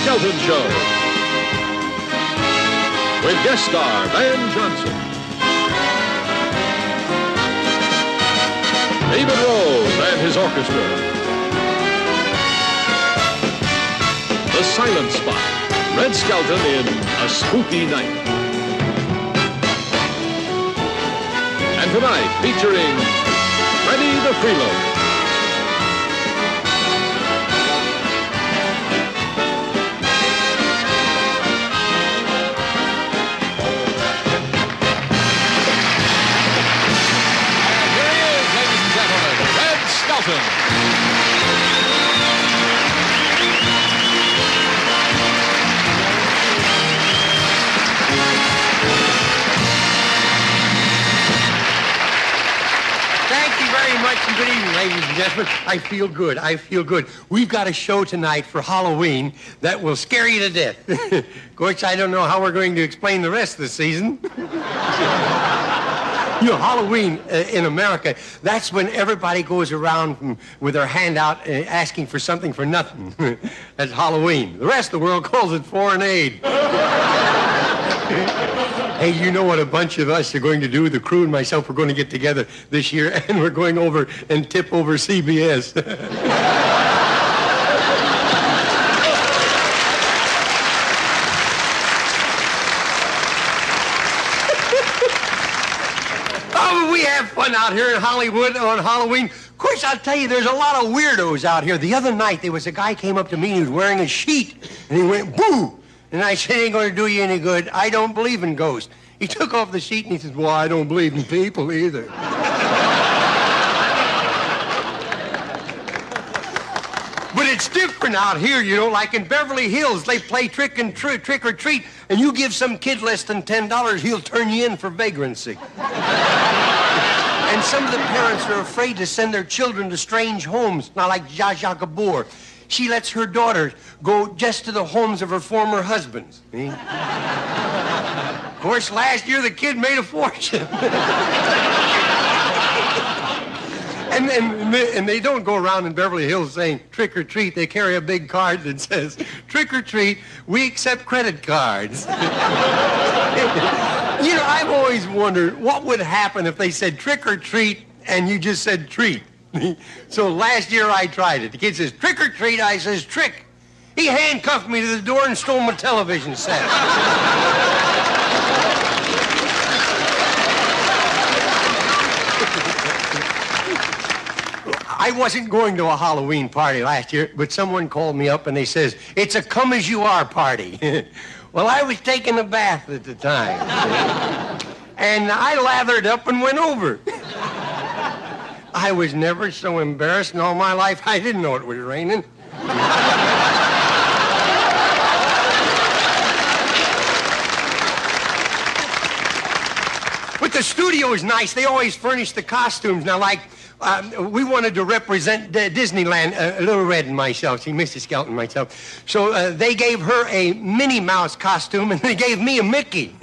Skelton Show. With guest star Van Johnson, David Rose and his orchestra, The Silent Spot, Red Skelton in A Spooky Night. And tonight, featuring Freddie the Freeloader. Good evening, ladies and gentlemen. I feel good. I feel good. We've got a show tonight for Halloween that will scare you to death. Of course, I don't know how we're going to explain the rest of the season. You know, Halloween in America, that's when everybody goes around with their hand out asking for something for nothing. That's Halloween. The rest of the world calls it foreign aid. Hey, you know what a bunch of us are going to do? The crew and myself, we're going to get together this year, and we're going over and tip over CBS. Oh, we have fun out here in Hollywood on Halloween. Of course, I'll tell you, there's a lot of weirdos out here. The other night, there was a guy came up to me, and he was wearing a sheet, and he went, boo! And I said, it ain't going to do you any good. I don't believe in ghosts. He took off the sheet and he says, well, I don't believe in people either. But it's different out here, you know, like in Beverly Hills, they play trick or treat, and you give some kid less than $10, he'll turn you in for vagrancy. And some of the parents are afraid to send their children to strange homes, not like Zsa Zsa Gabor. She lets her daughter go just to the homes of her former husbands. See? Of course, last year the kid made a fortune. and they don't go around in Beverly Hills saying trick or treat. They carry a big card that says, trick or treat, we accept credit cards. You know, I've always wondered what would happen if they said trick or treat and you just said treat. So last year I tried it. The kid says, trick or treat, I says, trick. He handcuffed me to the door and stole my television set. I wasn't going to a Halloween party last year, but someone called me up and they says, it's a come-as-you-are party. Well, I was taking a bath at the time. And I lathered up and went over. I was never so embarrassed in all my life, I didn't know it was raining. But the studio is nice. They always furnish the costumes. Now, like, we wanted to represent Disneyland, Little Red and myself, see, Mrs. Skelton and myself. So they gave her a Minnie Mouse costume, and they gave me a Mickey.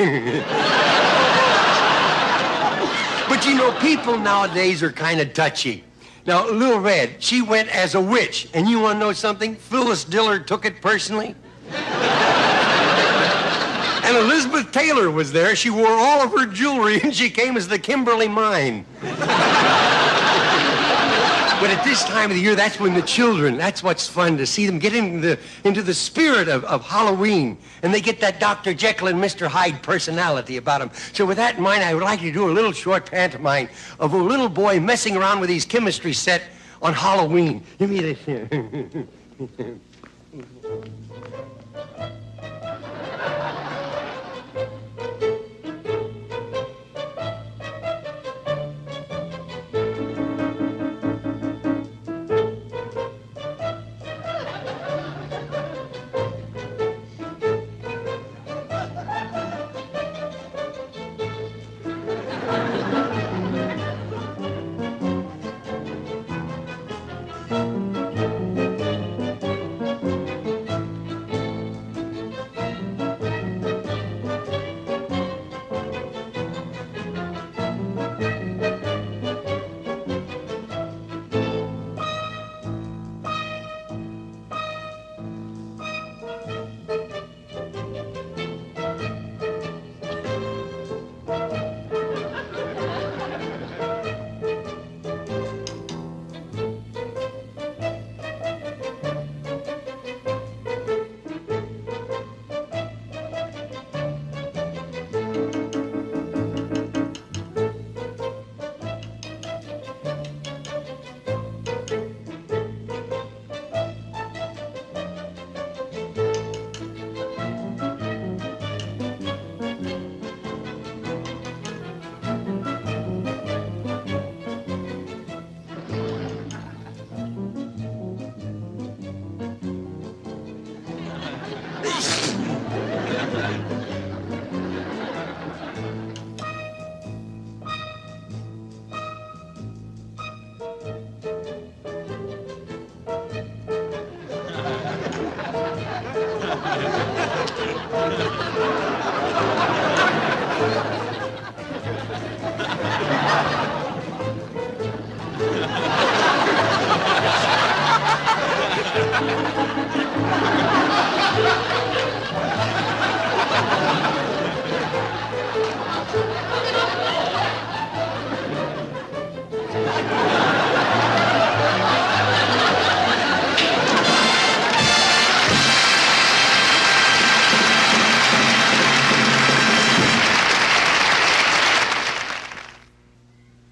But, you know, people nowadays are kind of touchy. Now, Little Red, she went as a witch. And you want to know something? Phyllis Diller took it personally. And Elizabeth Taylor was there. She wore all of her jewelry, and she came as the Kimberly Mine. But at this time of the year, that's when the children, that's what's fun, to see them get into the spirit of Halloween. And they get that Dr. Jekyll and Mr. Hyde personality about them. So with that in mind, I would like to do a little short pantomime of a little boy messing around with his chemistry set on Halloween. Give me this here.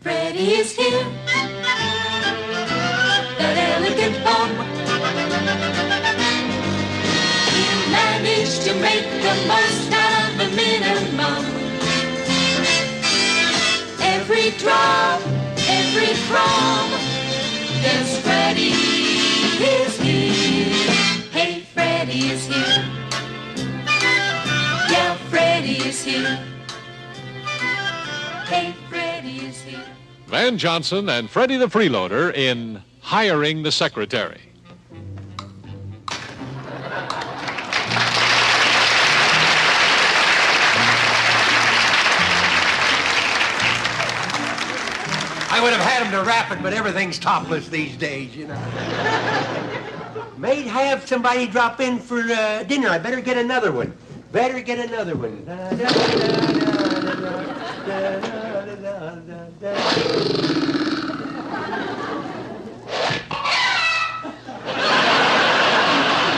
Freddie is here, that elegant bum. He managed to make the most out of the minimum. Every drop, every crumb, yes, Freddie is here. Hey, Freddie is here. Yeah, Freddie is here. Hey, Freddie is here. Van Johnson and Freddie the Freeloader in Hiring the Secretary. I would have had him to wrap it, but everything's topless these days, you know. Maid, have somebody drop in for dinner. I better get another one. Better get another one.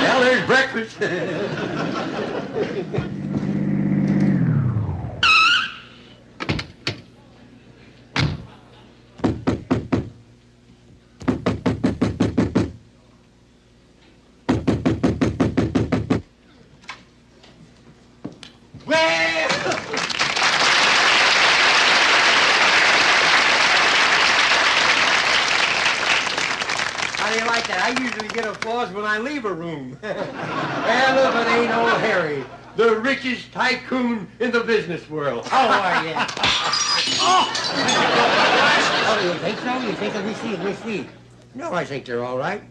Well, there's breakfast. How do you like that? I usually get applause when I leave a room. Well, if it ain't old Harry, the richest tycoon in the business world. How are you? Oh, you think so? You think let me see. No, I think they're all right.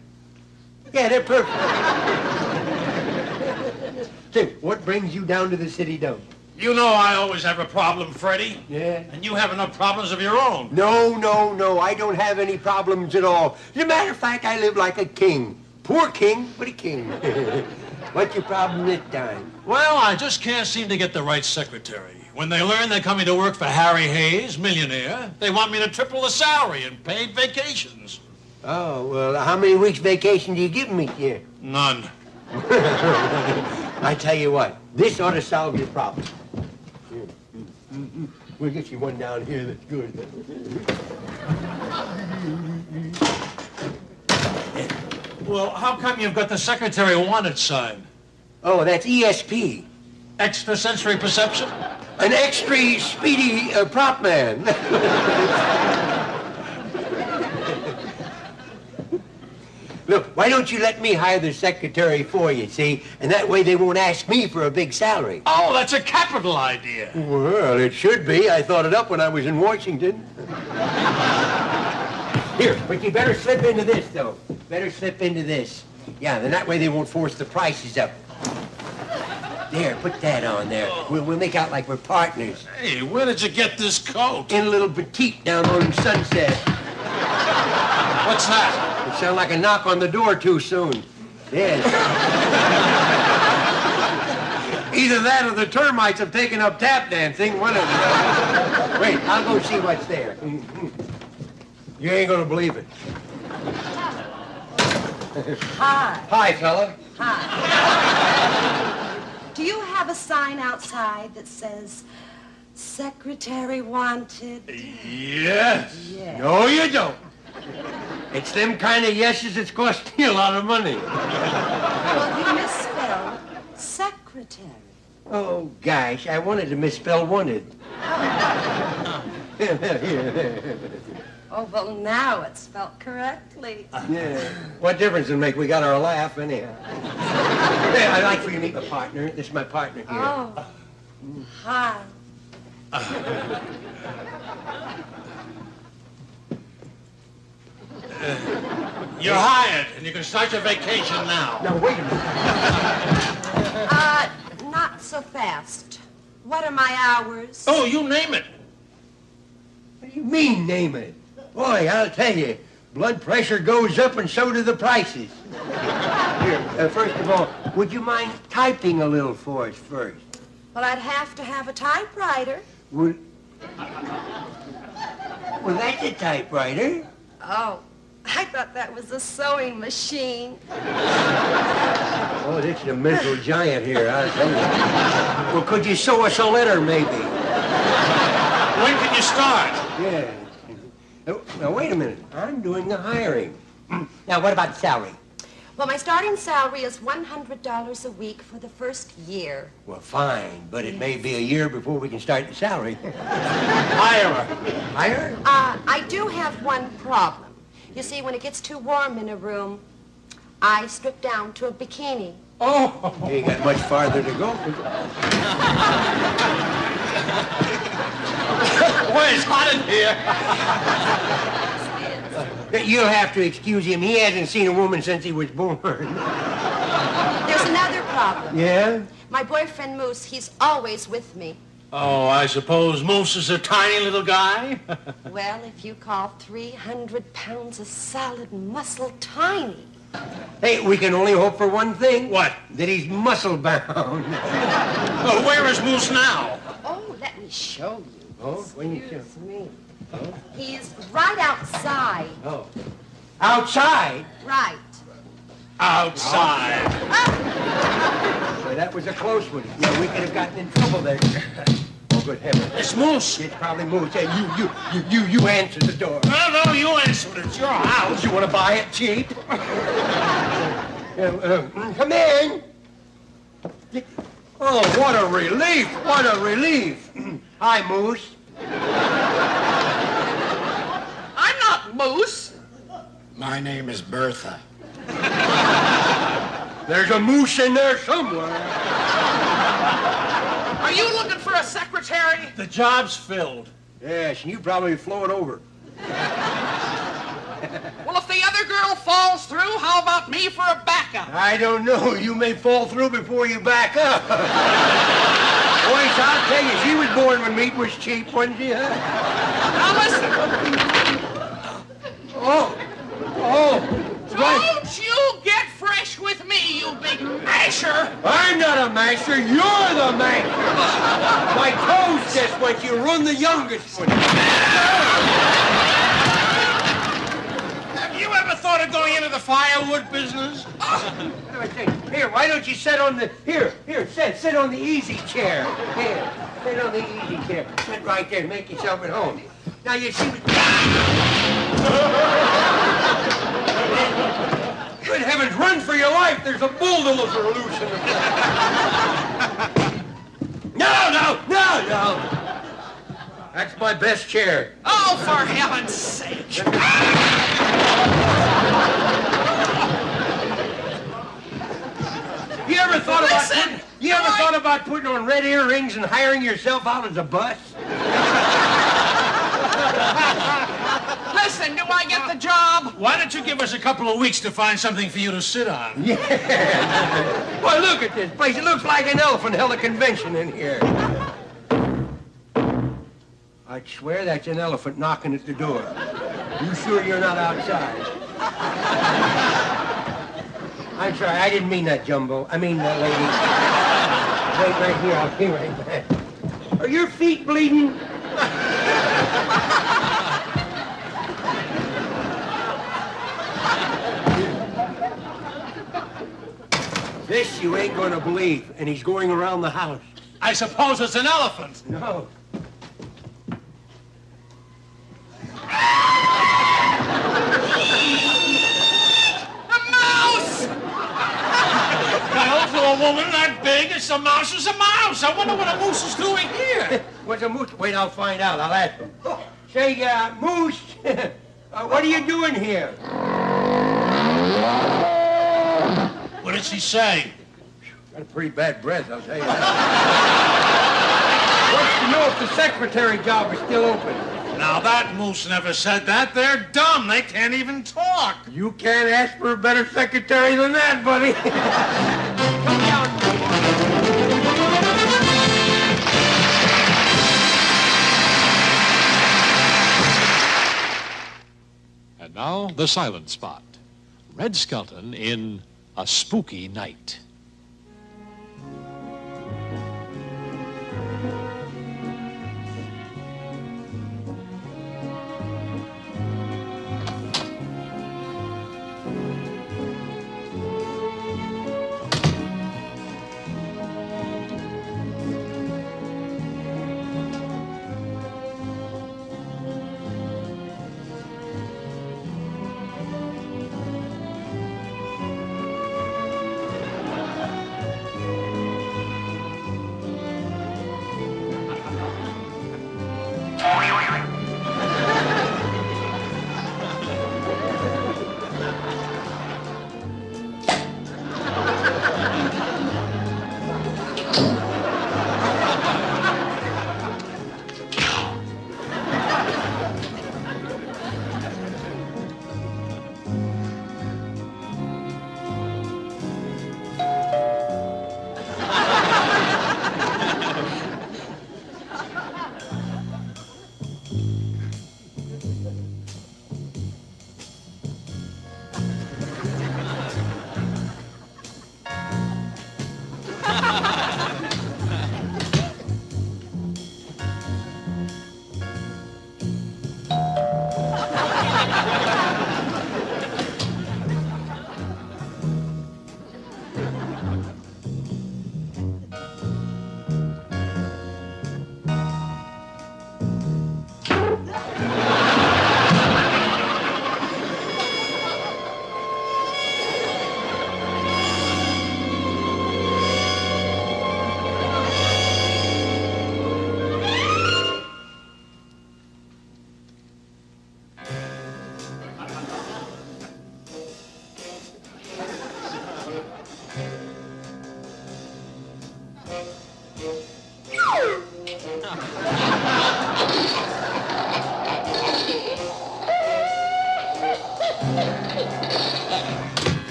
Yeah, they're perfect. Say, what brings you down to the city dump? You know I always have a problem, Freddie. Yeah? And you have enough problems of your own. No. I don't have any problems at all. As a matter of fact, I live like a king. Poor king, but a king. What's your problem this time? Well, I just can't seem to get the right secretary. When they learn they're coming to work for Harry Hayes, millionaire, they want me to triple the salary and paid vacations. Oh, well, how many weeks vacation do you give me here? None. I tell you what, this ought to solve your problem. Here. We'll get you one down here that's good. Well, how come you've got the secretary wanted sign? Oh, that's ESP. Extrasensory perception? An extra speedy prop man. Look, why don't you let me hire the secretary for you, see? And that way they won't ask me for a big salary. Oh, that's a capital idea. Well, it should be. I thought it up when I was in Washington. Here, but you better slip into this, though. Better slip into this. Yeah, then that way they won't force the prices up. There, put that on there. We'll make out like we're partners. Hey, where did you get this coat? In a little boutique down on Sunset. What's that? It sounded like a knock on the door too soon. Yes. Either that or the termites have taken up tap dancing. One of them. Wait, I'll go see what's there. You ain't gonna believe it. Hi. Hi, fella. Hi. Do you have a sign outside that says, Secretary Wanted? Yes. Yeah. No, you don't. It's them kind of yeses that's costing you a lot of money. Well, you misspelled secretary. Oh, gosh, I wanted to misspell wanted. Oh, well, now it's spelled correctly. Yeah. What difference does it make? We got our laugh, anyhow. Hey, I'd like for you to meet my partner. This is my partner here. Oh. Hi. You're hired, and you can start your vacation now. Now, wait a minute. Not so fast. What are my hours? Oh, you name it. What do you mean, name it? Boy, I'll tell you, blood pressure goes up and so do the prices. Here, first of all, would you mind typing a little for us first? Well, I'd have to have a typewriter. Well, that's a typewriter. Oh, I thought that was a sewing machine. Oh, this is a mental giant here, I'll tell you. Well, could you sew us a letter, maybe? When can you start? Yeah. Now, wait a minute. I'm doing the hiring. Now, what about salary? Well, my starting salary is $100 a week for the first year. Well, fine, but it may be a year before we can start the salary. Hire her. Hire? I do have one problem. You see, when it gets too warm in a room, I strip down to a bikini. Oh! You ain't got much farther to go. Boy, it's hot in here. You'll have to excuse him. He hasn't seen a woman since he was born. There's another problem. Yeah? My boyfriend, Moose, he's always with me. Oh, I suppose Moose is a tiny little guy? Well, if you call 300 pounds of solid muscle tiny. Hey, we can only hope for one thing. What? That he's muscle-bound. Oh, where is Moose now? Oh, let me show you. Oh, when you Excuse me. He's right outside. Oh. Outside? Right. Outside. Well, that was a close one. Yeah, we could have gotten in trouble there. Oh, good heavens. It's Moose. It's probably Moose. Hey, you answer the door. No, you answer it. It's your house. You want to buy it cheap? Come in. Oh, what a relief. What a relief. Hi, Moose. I'm not Moose. My name is Bertha. There's a moose in there somewhere. Are you looking for a secretary? The job's filled. Yes, and you probably flow it over. Well, if the other girl falls through, how about me for a backup? I don't know. You may fall through before you back up. Boys, I'll tell you, she was born when meat was cheap, wasn't she, huh? Now listen, Oh, right. don't you get fresh with me, you big masher. I'm not a master. You're the master. My toes just went. You run the youngest one. Have you ever thought of going into the firewood business? Here, why don't you sit on the... Here, sit on the easy chair. Here, sit on the easy chair. Sit right there. Make yourself at home. Now, you see... Good heavens, run for your life. There's a bulldozer loose in the... No. That's my best chair. Oh, for heaven's sake. You ever thought Listen, about putting on red earrings and hiring yourself out as a bus? Listen, do I get the job? Why don't you give us a couple of weeks to find something for you to sit on? Yeah. Boy, look at this place. It looks like an elephant held a convention in here. I'd swear that's an elephant knocking at the door. You sure you're not outside? I'm sorry, I didn't mean that, Jumbo. I mean that lady. Wait right here, I'll be right back. Are your feet bleeding? This you ain't gonna believe, and he's going around the house. I suppose it's an elephant. No. Well, for a woman that big, it's a mouse is a mouse. I wonder what a moose is doing here. What's a moose? Wait, I'll find out. I'll ask him. Say, Moose, what are you doing here? What did she say? Got a pretty bad breath, I'll tell you that. Wants to know if the secretary job is still open. Now, that moose never said that. They're dumb. They can't even talk. You can't ask for a better secretary than that, buddy. Come down. And now, the silent spot. Red Skelton in A Spooky Night.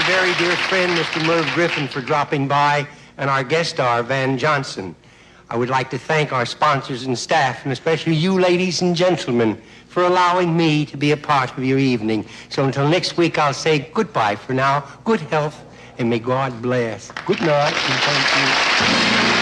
Very dear friend, Mr. Merv Griffin, for dropping by, and our guest star, Van Johnson. I would like to thank our sponsors and staff, and especially you, ladies and gentlemen, for allowing me to be a part of your evening. So until next week, I'll say goodbye for now. Good health, and may God bless. Good night, and thank you.